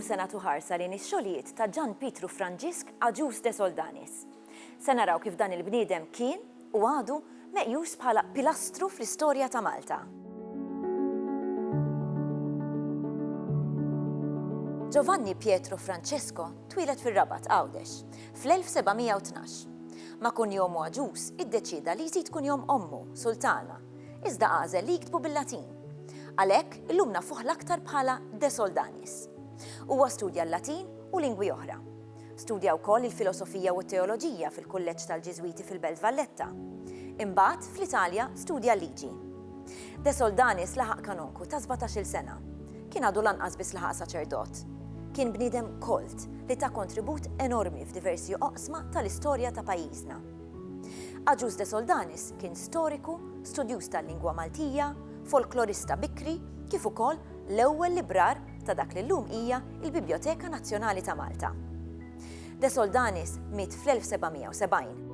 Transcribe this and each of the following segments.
se nagħtu ħarsa lejn ix-xogħlijiet ta' Gian Pietru Franġisk Aġus de Soldanis. Se naraw kif dan il-bniedem kien u għadu meqjus bħala pilastru fl-istorja ta' Malta. Giovanni Pietro Francesco twilet fir-Rabat Għawdex fl-1712. Ma kunjom Aġus iddeċida li jżid kunjom ommu, Sultana, iżda għażel li jiktbu bil-Latin. Għalhekk illum nafuh l-aktar bħala De Soldanis. Huwa studja l-Latin u lingwi oħra. Studja wkoll il-filosofija u t-teoloġija fil-Kulleġġ tal-Ġiżwiti fil-Belt Valletta. Imbagħad fl-Italja studja liġi. De Soldanis laħaq kanonku ta' 17-il sena. Kien għadu lanqas biss laħaq saċerdot. Kien bniedem kolt li ta' kontribut enormi f'diversi oqsma tal-istorja ta' pajjiżna. Aġus de Soldanis kien storiku, studjuż tal-lingwa Maltija, folklorista bikri, kif ukoll l-ewwel librar ta' dak li llum hija il-Biblioteka Nazzjonali ta' Malta. De Soldanis miet fl-1770.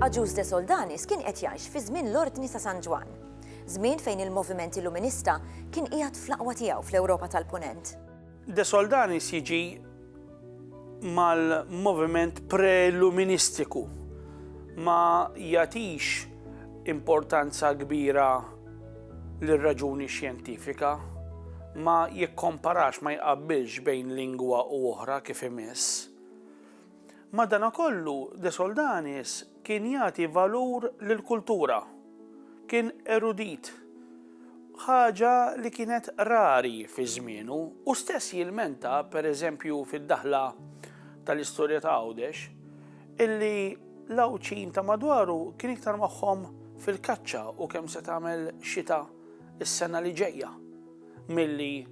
Aġus de Soldanis kien qed jgħix fi żmien l-Ordni ta' San Ġwan, żmien fejn il-moviment illuminista kien qiegħed fl-aqwa tiegħu fl-Ewropa tal-Punent. De Soldanis jiġi mal-moviment pre-illuministiku, ma jagħtix importanza kbira lir-raġuni xjentifika, ma jikkomparax, ma jqabbilx bejn lingwa u oħra kif imiss. Madankollu De Soldanis kien jagħti valur lill-kultura, kien erudit, ħaġa li kienet rari fi żmienu u stess jilmenta pereżempju fid-daħla tal-istorja ta' Għawdex illi l-Awċin ta' madwaru kien iktar magħhom fil-kaċċa u kemm se tagħmel xita is-sena li ġejja milli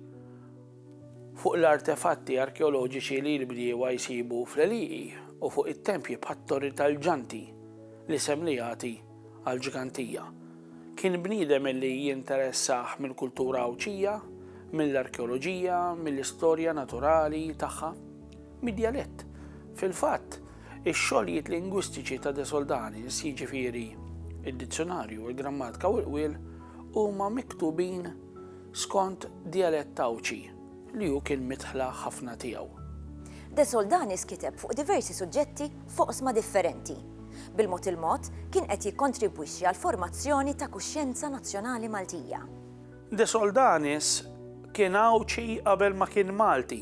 fuq l-artefatti arkeoloġiċi li l-bdiewa jsibu fl-Eliji u fuq it-tempji bħat-Torri tal-Ġanti li semlijati għall-ġigantija. Kien bniedem li jinteressaħ mill-kultura Awċija, mill-arkeoloġija, mill-istorja naturali tagħha, mid-dialett. Fil-fatt, ix-xogħlijiet lingwistiċi ta' De Soldanis, jiġifieri id-dizzjonarju, il-grammatika u l-qwiel huma miktubin skont dialett Awċi li hu kien mitħla ħafna tiegħu. De Soldanis kiteb fuq diversi suġġetti foqsma differenti. Bil-mod il-mod kien qed jikkontribwixxi għal formazzjoni ta' kuxjenza nazzjonali Maltija. De Soldanis kien Awċi qabel ma kien Malti.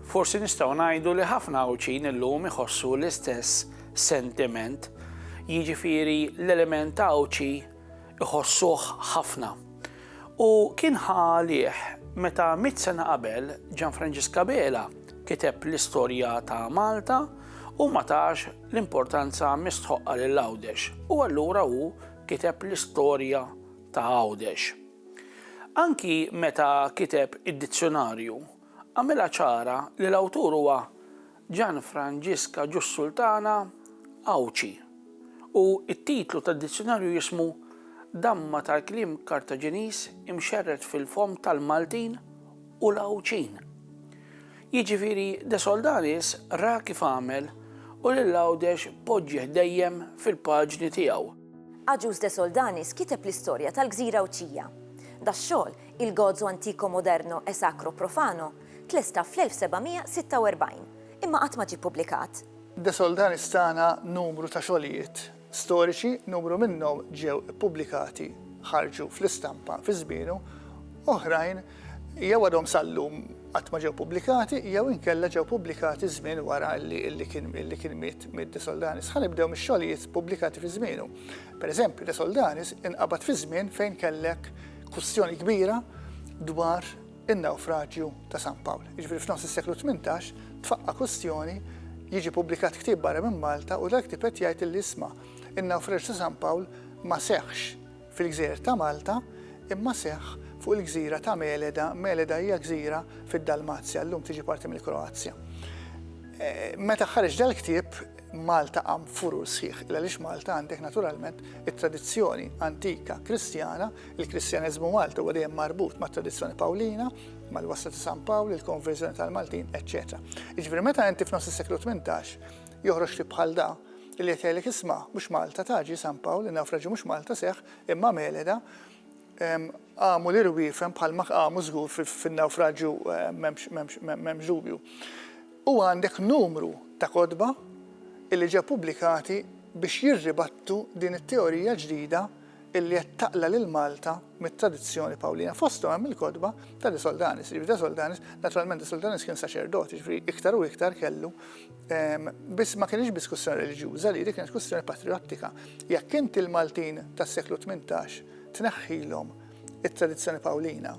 Forsi nistgħu ngħidu li ħafna Awċin illum iħossu l-istess sentiment, jiġifieri l-element Awċi iħossuh ħafna. U kien ħalih meta 100 sena qabel Gian Franġisk Bela kiteb l-istorja ta' Malta u ma tax l-importanza mistħoqqa lil Għawdex u allura hu kiteb l-istorja ta' Għawdex. Anki meta kiteb id-dizzjonarju għamilha ċara li l-awtur huwa Gian Franġisk Aġus Sultana Awċi u t-titlu tad-dizzjonarju jismu Damma tal-kliem Kartaġiniż imxerred fil-fom tal-Maltin u l-Awċin. Jiġifieri De Soldanis ra kif għamel u lil Għawdex poġġih dejjem fil-paġni tiegħu. Aġus De Soldanis kiteb l-istorja tal-Gżira Awċija. Dax-xogħol il-Gozzo Antico Moderno e Sacro Profano tlesta fl-1746 imma qatt ma ġie ppubblikat. De Soldanis tagħna numru ta' xogħlijiet storiċi, numru minnhom ġew ippubblikati, ħarġu fl-istampa fi żmienu, oħrajn jew għadhom sallum qatt ma ġew pubblikati, jew inkella ġew pubblikati żmien wara li kien miet De Soldanis. Ħanibdew mix-xogħlijiet pubblikati fi żmienu. Pereżempju, De Soldanis inqabad fi żmien fejn kellek kwistjoni kbira dwar in-nawfraġġju ta' San Pawl. Jiġifieri f'nofs is-seklu 18 tfaqqa kwistjoni jiġi pubblikat ktieb barra minn Malta u dak ktieb qed jgħid il-isma' in-nawfraġġ ta' San Pawl ma seħħx fil-Gżejjer ta' Malta imma seħħ fuq il-gżira ta' Meleda. Meleda hija gżira fid-Dalmazja, llum tiġi parti mill-Kroazja. Meta ħareġ dal-ktieb Malta qam furur sħiħ, għaliex Malta għandek naturalment it-tradizzjoni antika Kristjana, il-Kristjaneżmu Malta huwa dejjem marbut mat-tradizzjoni Pawlina, mal-wasla ta' San Pawl, il-konverżjoni tal-Maltin, eċċetera. Jiġifieri meta inti f'nofs is-seklu 18 joħroġ ktieb bħal da li qed jgħidlek isma' mhux Malta taġi San Pawl, in-nawfraġġju mhux Malta seħħ, imma Meleda, għamu l-irwifem bħalma għamu żgur fin-nawfraġġju m'hemmx dubju. U għandek numru ta' kodba illi ġew pubblikati biex jirribattu din it-teorija ġdida illi qed taqla lil Malta mit-tradizzjoni Pawlina. Fosthom hemm il-kodba ta' De Soldanis. De Soldanis, naturalment De Soldanis kien saċerdoti, ġifieri iktar u iktar kellu, biss ma kienx biss kwistjoni reliġjuża li dik kienet kwistjoni patriottika. Jekk inti l-Maltin tas-seklu 18 tneħħilhom it-tradizzjoni Pawlina,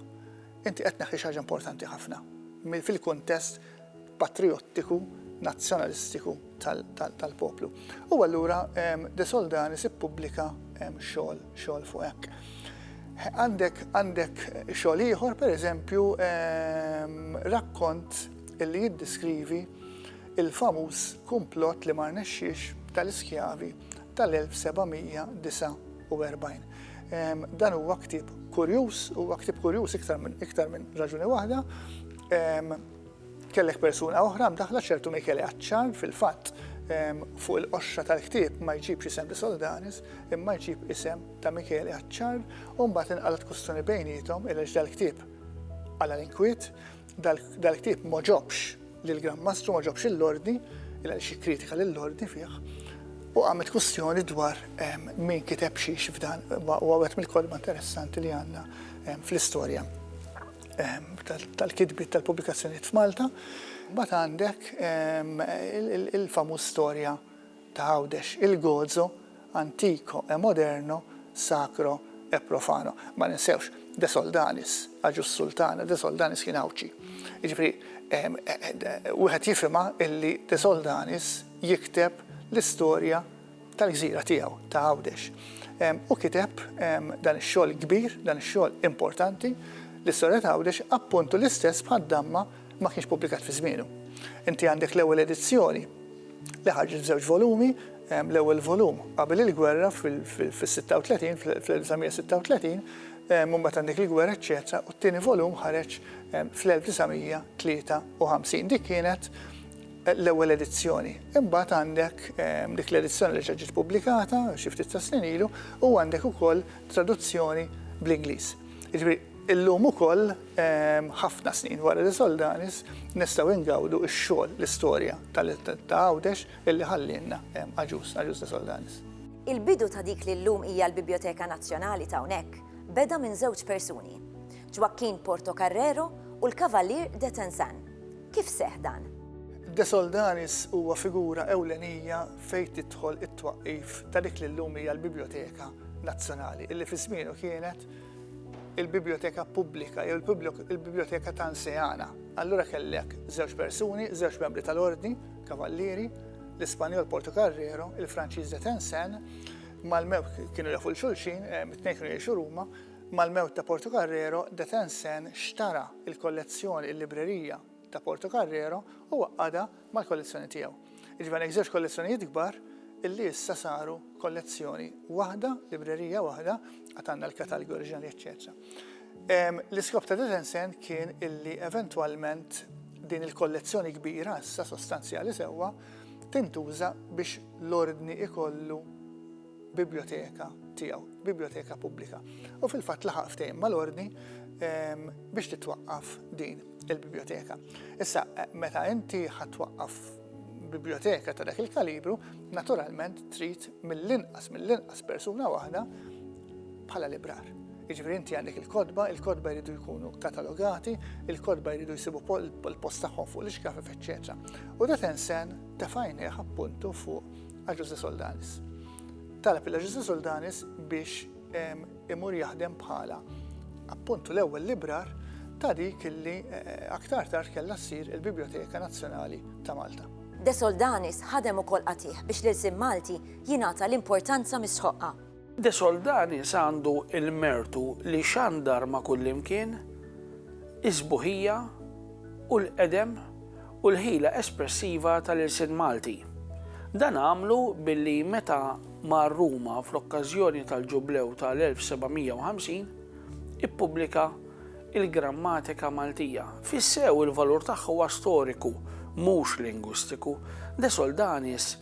inti qed tneħħi xi ħaġa importanti ħafna fil-kuntest patriottiku, nazzjonalistiku tal-poplu. U allura De Soldanis ippubblika xogħol fuq hekk. Għandek xogħol ieħor, pereżempju, rakkont illi jiddiskrivi il-famuż kumplott li ma rnexxiex tal-iskjavi tal-1749. Dan huwa ktieb kurjuż iktar minn raġuni waħda. Kellek persuna oħra mdaħla ċertu Michele Aċċar fil-fatt fuq il-qoxxa tal-ktieb ma jġibx isem De Soldanis, imma jġib isem ta' Michele Aċċar u mbagħad inqalet kwistjoni bejniethom għaliex dal-ktieb għala l-inkwiet, dal-ktieb ma ġobx lill-Gran Mastru, ma ġobx il-Lordni, għaliex kritika lill-Lordni fih, u għamet kwistjoni dwar min kiteb xiex f'dan, u għawet mill-kodba interessanti li għandna fl-istorja tal-kidbit tal-pubblikazzjonijiet f'Malta. Mbagħad għandek il-famuż storja ta' Għawdex, il-Gozo antico e moderno, sacro e profano. Ma ninsewx, De Soldanis, Aġus Sultana, De Soldanis kien Awċi. Jiġifieri wieħed jifhimha illi De Soldanis jikteb l-istorja tal-gżira tiegħu ta' Għawdex. U kiteb dan ix-xogħol kbir, dan ix-xogħol importanti. L-istorja ta' Għawdex appuntu l-istess bħad-damma ma kienx pubblikat fi żmienu. Inti għandek l-ewwel edizzjoni li ħarġet f'żewġ volumi, l-ewwel volum qabel il-gwerra fil-36, fl-1936, mbagħad għandek il-gwerra eċċetera, u t-tieni volum ħareġ fl-1953. Dik kienet l-ewwel edizzjoni. Imbagħad għandek dik l-edizzjoni li ġiet pubblikata xi ftit ta' snin ilu u għandek ukoll traduzzjoni bl-Ingliż. Jiġifieri illum ukoll ħafna snin wara De Soldanis nistgħu ingawdu x-xogħol l-istorja ta' Għawdex illi ħallilna Aġus De Soldanis. Il-bidu ta' dik li llum hija l-Biblioteka Nazzjonali ta' hawnhekk beda minn żewġ persuni, Joaquin Portocarrero u l-Kavallier de Tencin. Kif seħħ dan? De Soldanis huwa figura ewlenija fejn tidħol it-twaqqif ta' dik li llum hija l-Biblioteka Nazzjonali illi fi żmienu kienet il-biblioteka pubblika jew il-biblioteka tansejana. Allura kellek żewġ persuni, żewġ membri tal-ordni, kavallieri, l-Ispanjol Portocarrero, il-Franċiż de Tencin, mal-mewt kienu jafu l-xulxin, it-tnejn kienu jgħixu Ruma, mal-mewt ta' Portocarrero, de Tencin xtara il-kollezzjoni, il-librerija ta' Portocarrero u waqqada mal-kollezzjoni tiegħu. Jiġifieri żewġ kollezzjonijiet kbar illi issa saru kollezzjoni waħda, librerija waħda, għatanna l-katalogu oriġinali, eccetera. L-iskop ta' De Tencin kien illi eventualment din il-kollezzjoni kbira, issa sostanzjali sewwa, tintuża biex l-ordni ikollu biblioteka tiegħu, biblioteka pubblika. U fil-fatt laħaq ftehim mal-ordni biex titwaqqaf din il-biblioteka. Issa, meta inti ħatwaqqaf biblioteka ta' dak il-kalibru, naturalment trid mill-inqas persuna waħda bħala librar. Jiġifieri inti għandek il-kodba jridu jkunu katalogati, il-kodba jridu jsibu l-post tagħhom fuq l-ixkafef, eċċetera. U De Tencin tefajneħ appuntu fuq Aġus De Soldanis. Talab il-Aġus De Soldanis biex imur jaħdem bħala appuntu l-ewwel librar ta' dik illi aktar tard kellha ssir il-Biblioteka Nazzjonali ta' Malta. De Soldanis ħadem ukoll qatih biex l-ilsim Malti jingħata l-importanza misħoqqa. De Soldanis għandu il-mertu li xandar ma' kullimkien, iżbuħija u l-qedem u l-ħila espressiva tal-ilsin Malti. Dan għamlu billi meta mar Ruma fl-okkażjoni tal-ġublew tal-1750 ippubblika il-Grammatika Maltija. Fissew il-valur tagħha huwa storiku, mhux lingwistiku. De Soldanis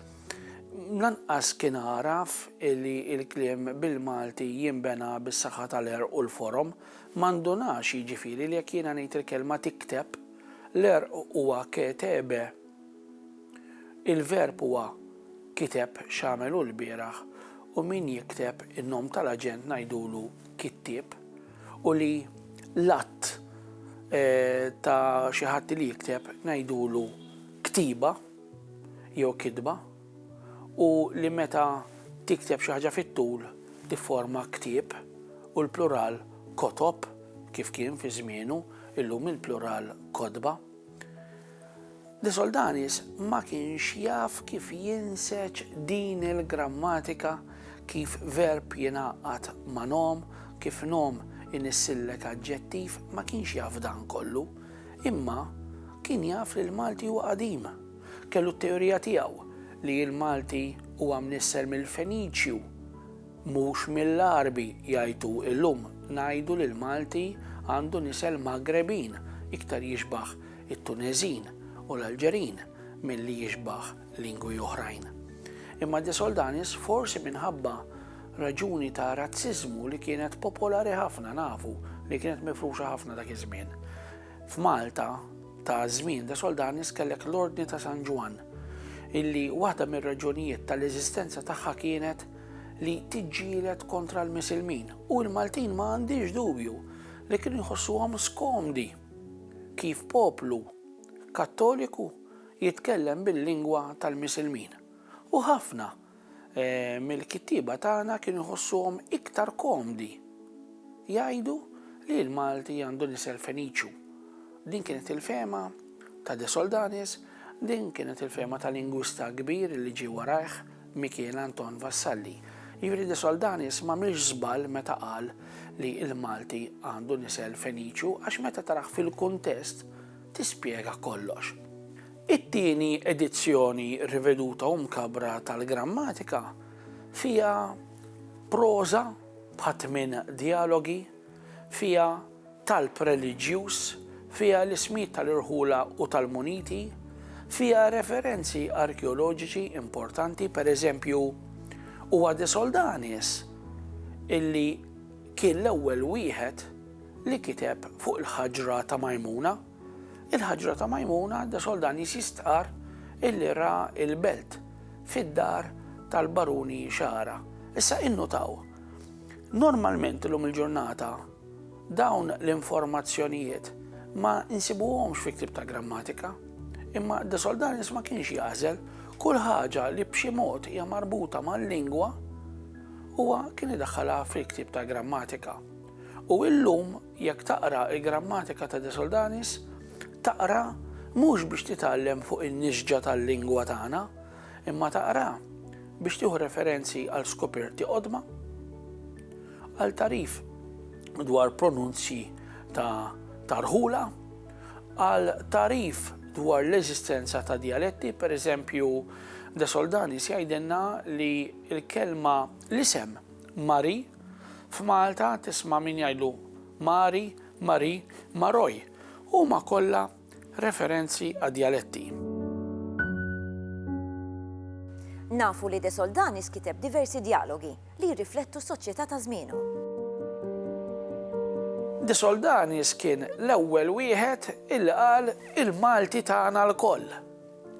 lanqas kien għaraf li il-kliem bil-Malti jinbena bis-saħħa tal-er u l-forom, mandunax jiġifieri li jekk jiena ngħid il-kelma tikteb, l-er huwa ketebe, il-verb huwa kiteb x'għamelu l-bieraħ u min jikteb in-nom tal-aġent ngħidulu kittieb u li l-att ta' xi ħadd li jikteb ngħidulu ktiba jew kidba u li meta tikteb xi ħaġa fit-tul tifforma ktieb u l-plural kotob kif kien fi żmienu illum il-plural kodba. De Soldanis ma kienx jaf kif jinseċ din il-grammatika kif verb jingħaqad ma' nom, kif nom inissillek aġġettiv ma kienx jaf dan kollu, imma kien jaf li l-Malti huwa qadim. Kellu t-teorija tiegħu li l-Malti huwa mnisser mill-Feniċju, mhux mill-Arbi jgħidu illum ngħidu li l-Malti għandu nisel Magrebin iktar jixbaħ it-Tunezin u l-Alġerin milli jixbaħ lingwi oħrajn. Imma De Soldanis forsi minħabba raġuni ta' razziżmu li kienet popolari ħafna nafu li kienet mifruxa ħafna dak iż-żmien. F'Malta ta' żmien De Soldanis kellek l-Ordni ta' San Ġwan illi waħda mir-raġunijiet tal-eżistenza tagħha kienet li tiġġieled kontra l-Misilmin u l-Maltin ma għandix dubju li kienu jħossuhom skomdi kif poplu Kattoliku jitkellem bil-lingwa tal-Misilmin. U ħafna mill-kittiba tagħna kienu jħossuhom iktar komdi jgħidu li l-Malti għandu nisel Feniċju. Din kienet il-fema ta' De Soldanis, din kienet il-fema ta' lingwista kbir li ġie warajh Michel Anton Vassalli. Jiġri De Soldanis ma mhix żball meta qal li l-Malti għandu nisel Feniċju għax meta taraħ fil-kuntest tispjega kollox. It-tieni edizzjoni riveduta u mkabra tal-grammatika fija proza b'ħatmin dialogi, fija talb reliġjuż, fija l-ismijiet tal-irħula u tal-muniti, fija referenzi arkeoloġiċi importanti, per eżempju, huwa De Soldanis illi kien l-ewwel wieħed li kiteb fuq il-ħaġra ta' Majmuna. Il-ħaġra ta' Majmuna De Soldanis jistqar illi ra il-belt fid-dar tal-Baruni Xara. Issa innutaw. Normalment illum il-ġurnata dawn l-informazzjonijiet ma insibuhomx fi ktieb ta' grammatika, imma De Soldanis ma kienx jażel kull ħaġa li b'xi mod hija marbuta mal-lingwa huwa kien idaħħalha fil-ktieb ta' grammatika. U illum jekk taqra il-grammatika ta' De Soldanis taqra mhux biex titgħallem fuq in-niġġa tal-lingwa tagħna, imma taqra biex tieħu referenzi għal skopirti qodma, għal tarif dwar pronunzji ta' rħula, għal tarif dwar l-eżistenza ta' dialetti, per eżempju De Soldanis jgħidilna li l-kelma l-isem Mari f'Malta tisma' min jgħidu Mari, Mari, Maroj. Huma kollha referenzi għad dialetti. Nafu li De Soldanis kiteb diversi dialogi li jirriflettu s-soċjetà ta' żmienu. De Soldanis kien l-ewwel wieħed illi qal il-Malti tagħna l-koll.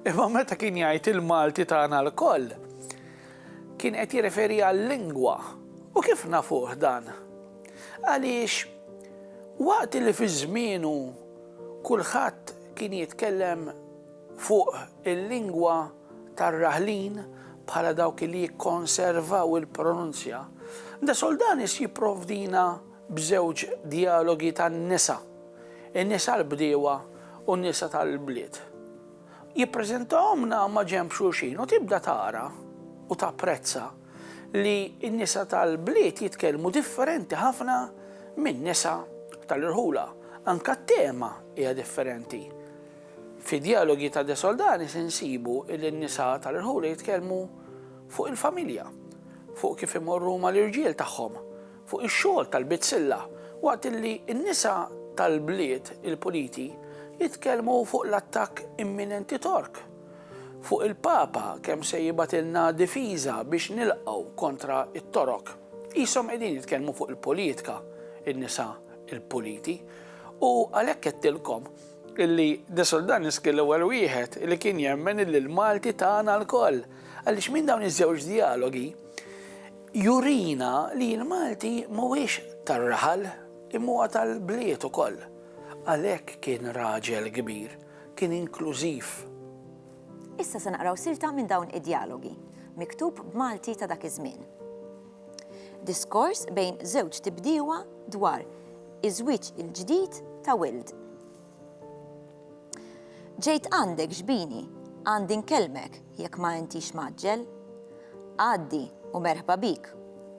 Imma meta kien jgħid il-Malti tagħna l-koll, kien qed jirreferi għall-lingwa. U kif nafuh dan? Għaliex waqt li fi żmienu kulħadd kien jitkellem fuq il-lingwa tar-raħlin bħala dawk li jikkonservaw il-pronunzja, De Soldanis jipprovdina b'żewġ dialogi tan-nisa, in-nisa l-bdiewa u n-nisa tal-bliet. Jippreżentahomna ma' ġenb xulxin u tibda tara u tapprezza li n-nisa tal-bliet jitkellmu differenti ħafna minn nisa tal-irħula. Anka t-tema hija differenti. Fi dialogi ta' De Soldanis insibu li n-nisa tal-irħula jitkellmu fuq il-familja, fuq kif imorru mal-irġiel tagħhom, fuq ix-xogħol tal-bitzilla, waqt li n-nisa tal-bliet il-puliti jitkellmu fuq l-attakk imminenti Tork, fuq il-Papa kemm se jibatilna difiża biex nilqgħu kontra it-torok. Ishom qegħdin jitkellmu fuq il-politika, in-nisa il-puliti, u għalhekk qedtilkom illi De Soldanis kien l-ewwel wieħed li kien jemmen illi l-Malti tagħna l-koll. Għaliex minn dawn iż-żewġ dialogi jurina li l-Malti mhuwiex tar-raħal imma tal-bliet ukoll. Għalhekk kien raġel kbir, kien inklużiv. Issa se naqraw silta minn dawn id-dialogi, miktub b'Malti ta' dak iż-żmien. Diskors bejn żewġ tibdiewa dwar iż-żwieġ il-ġdid ta' wild. Ġejt għandek xbini, għandi nkellmek jekk ma intix maġġel, għaddi u merħba bik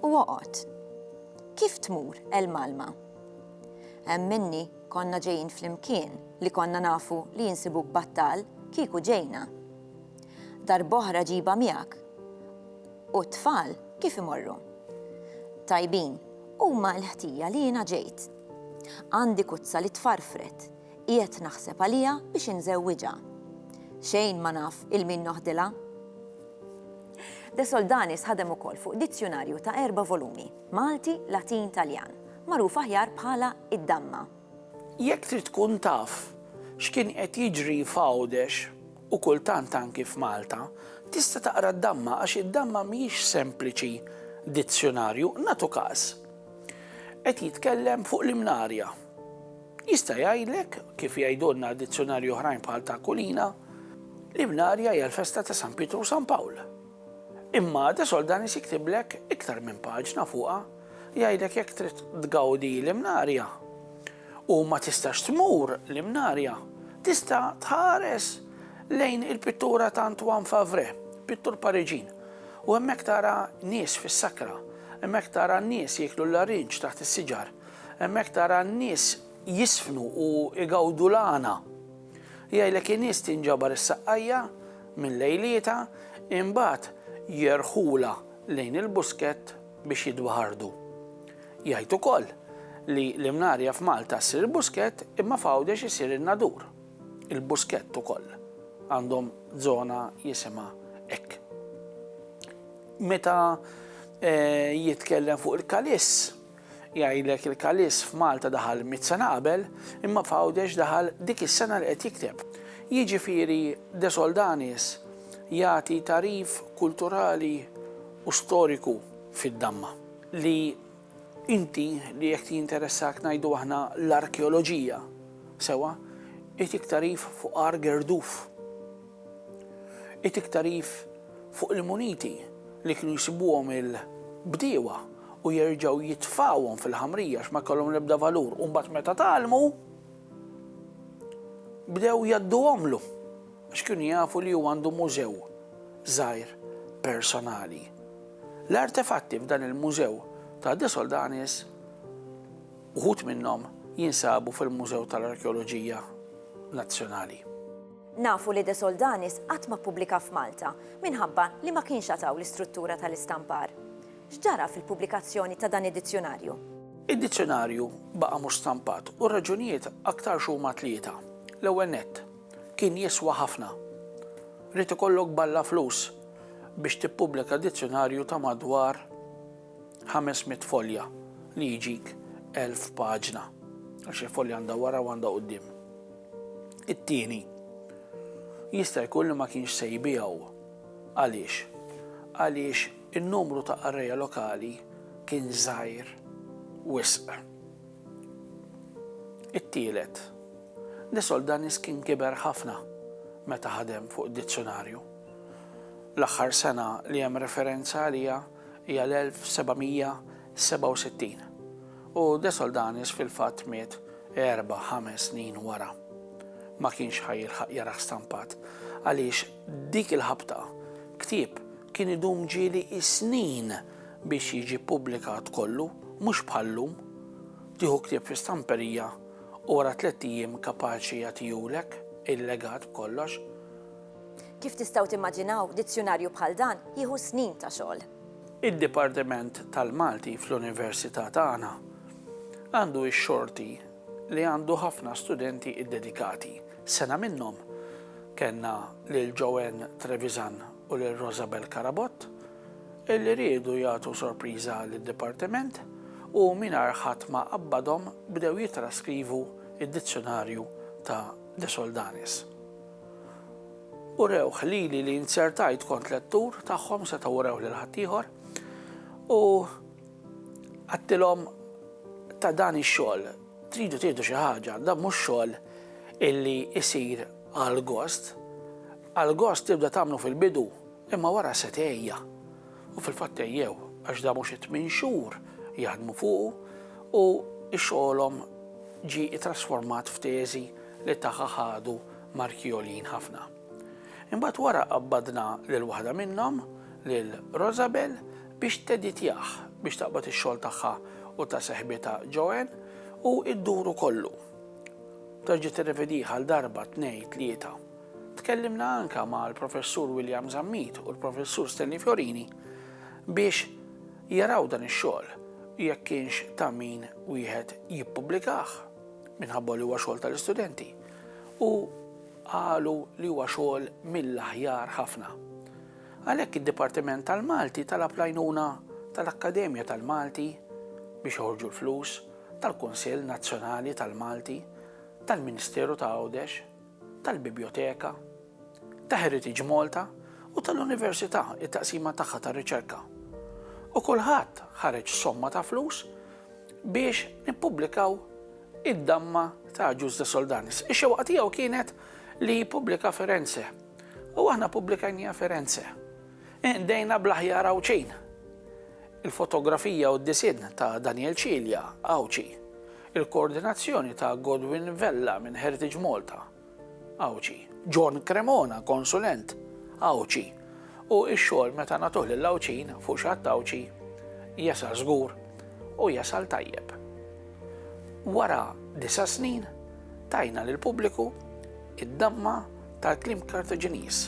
u oqgħod. Kif tmur el-Malma? Hemm minni konna ġejjin flimkien li konna nafu li jinsibuk battal kieku ġejna. Darb'oħra ġiba miegħek. U t-tfal kif imorru? Tajbin, huma l-ħtija li jiena ġejt. Għandi kuzza li tfarfret, qiegħed naħseb għaliha biex inżewwiġha. Xejn ma naf il-min noħdilha. De Soldanis ħadem ukoll fuq dizzjonarju ta' 4 volumi, Malti, Latin, Taljan, magħruf aħjar bħala id-Damma. Jekk trid tkun taf x'kien qed jiġri f'Għawdex u kultant anki f'Malta, tista' taqra d-Damma għax id-Damma mhijiex sempliċi dizzjonarju, nagħtu każ. Qed jitkellem fuq l-imnarja. Jista' jgħidlek kif jgħidulna dizzjonarju oħrajn bħal ta' Kulina, l-imnarja hija l-festa ta' San Pietru u San Pawl. Imma De Soldanis jiktiblek iktar minn paġna fuqha, jgħidlek jekk trid tgawdi l-imnarja u ma tistax tmur l-imnarja, tista' tħares lejn il-pittura ta' Antoine Favre, pittur Pariġin. U hemmhekk tara nies fis-sakra, hemmhekk tara nies jieklu l-larinġ taħt is-siġar, hemmhekk tara nies jisfnu u igawdu l-għana. Jgħidlek in-nies tinġabar is-saqqajja minn lejlieta imbagħad jerħula lejn il-buskett biex jidwaħardu. Jgħid ukoll li l-imnarja f'Malta ssir il-buskett imma f'Għawdex isir in-nadur. Il-buskett ukoll għandhom żona jisimha hekk. Meta jitkellem fuq il-kaliss, jgħidlek il-kaliss f'Malta daħal 100 sena qabel, imma f'Għawdex daħal dik is-sena li qed jikteb. Jiġifieri De Soldanis jagħti tarif kulturali u storiku fid-Damma li inti li jekk jinteressak ngħidu aħna l-arkeoloġija sewa, itik tarif fuq Ar Gerduf. Itik tarif fuq il-muniti li kienu jsibuhom il-bdiewa u jerġgħu jitfawhom fil-ħamrija x'ma kellhom l-ebda valur u mbagħad meta talmu bdew jadduhomlu għax kienu jafu li huwa għandu mużew żgħir personali. L-artefatti f'dan il-mużew ta' De Soldanis uħud minnhom jinsabu fil-Mużew tal-Arkeoloġija Nazzjonali. Nafu li De Soldanis qatt ma ppubblika f'Malta minħabba li ma kienx jataw l-istruttura tal-istampar. X'ġara fil-pubblikazzjoni ta' dan id-dizzjonarju? Id-dizzjonarju baqa' mhux stampat u raġunijiet aktar xhuma tlieta. L-ewwel nett kien jiswa ħafna. Rid ikollok balla flus biex tippubblika dizzjonarju ta' madwar 500 folja li jiġik 1000 paġna. Għax il-folja għandha wara u għandha quddiem. It-tieni jista' jkun li ma kienx se jbiegħu. Għaliex? Għaliex in-numru ta' qarrejja lokali kien żgħir wisq. It-tielet, De Soldanis kien kiber ħafna meta ħadem fuq id-dizzjonarju. L-aħħar sena li hemm referenza għalija hija l-1767 u De Soldanis fil-fatt miet 4-5 snin wara. Ma kienx ħajjilħaq jaraħ stampat għaliex dik il-ħabta ktieb kien idum ġieli snin biex jiġi ppubblikat kollu, mhux bħallum. Tieħu ktieb fi stamperija u wara 3 ijiem kapaċi jagħtihulek il-legat kollox. Kif tistgħu timmaġinaw dizzjonarju bħal dan jieħu snin ta' xogħol. Id-Dipartiment tal-Malti fl-Università tagħna għandu x-xorti li għandu ħafna studenti iddedikati. Sena minnhom Kenna lil Joanne Trevisan u lil Rosabel Karabott illi riedu jagħtu sorpriża lid-dipartiment u mingħajr ħadd ma qabbadhom bdew jitraskrivu id-dizzjonarju ta' De Soldanis. U rewħ li insertajt kont lettur tagħhom setgħu rew lil ħaddieħor u għattilhom ta' dan ix-xogħol tridu tgħidu xi ħaġa, dan mhux xogħol illi jsir għal gost. Għal gost tibda tagħmlu fil-bidu, imma wara setejja. U fil-fatt ejjew għax da mhux 8 xhur jaħdmu fuqu u x-xogħolhom ġi trasformat f'teżi li tagħha ħadu markjolin ħafna. Imbagħad wara qabbadna lil waħda minnhom, lil Rosabel, biex teditjaħ biex taqbad ix-xogħol tagħha u ta' seħbieta Joanne u id-duru kollu. Terġa' tirrevedih għal darba 2-3. Tkellimna anke mal-professur William Zammit u l-professur Stanley Fiorini biex jaraw dan ix-xogħol jekk kienx ta' min wieħed jippubblikah minħabba li huwa xogħol tal-istudenti u qalu li huwa xogħol mill-aħjar ħafna. Għalhekk id-Dipartiment tal-Malti talab l-għajnuna tal-Akkademja tal-Malti biex joħorġu l-flus, tal-Kunsill Nazzjonali tal-Malti, tal-Ministeru ta' Għawdex, tal-Biblioteka, ta' Heritage Malta u tal-Università it-taqsima tagħha tar-riċerka. U kulħadd ħareġ somma ta' flus biex nippubblikaw id-damma ta' Ġus De Soldanis. Ix-xewqa tiegħu kienet li jippubblika Firenze. U aħna pubblikajnija Firenze. Dejna bl-aħjar Awċin. Il-fotografija u d-disin ta' Daniel Cilja, Awċi. Il-koordinazzjoni ta' Godwin Vella minn Heritage Malta, Awċi. John Cremona, konsulent, Awċi. U x-xogħol meta nagħtuh lill-Awċin fuq xatt Awċi jasal żgur u jasal tajjeb. Wara 9 snin tajna lill-pubbliku id-damma tal-Klim Kartaġiniż.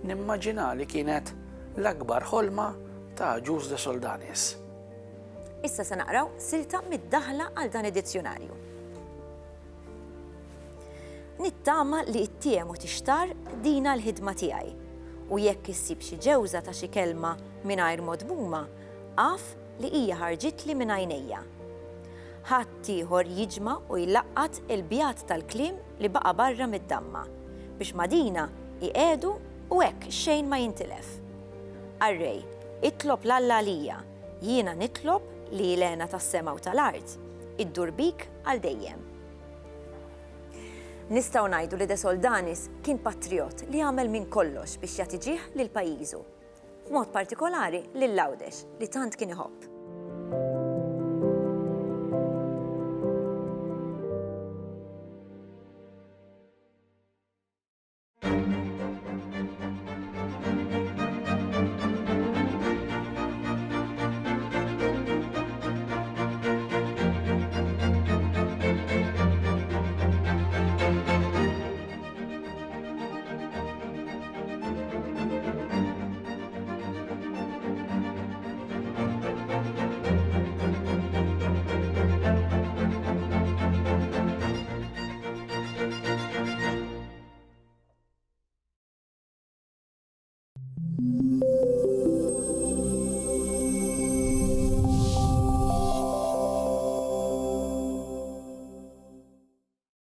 Nimmaġina li kienet l-akbar ħolma ta' Ġus De Soldanis. Issa se naqraw silta mid-daħla għal dan id-dizzjonarju. Nittama li t-tiem u tixtar dina l-ħidma tiegħi u jekk issib xi ġewża ta' xi kelma mingħajr modmuma, għaf li hija ħarġit li minn għajnejja. Ħadd ieħor jiġma u jlaqqat il-bjat tal-kliem li baqa' barra mid-damma biex madina iqedu u hekk xejn ma jintilef. Arrej, itlob l-Alla lija, jiena nitlob li Lena tas-sema u tal-art, iddur bik għal dejjem. Nistgħu ngħidu li De Soldanis kien patriot li għamel minn kollox biex jagħti ġieħ lil pajjiżu, b'mod partikolari lil Għawdex li tant kien iħobb.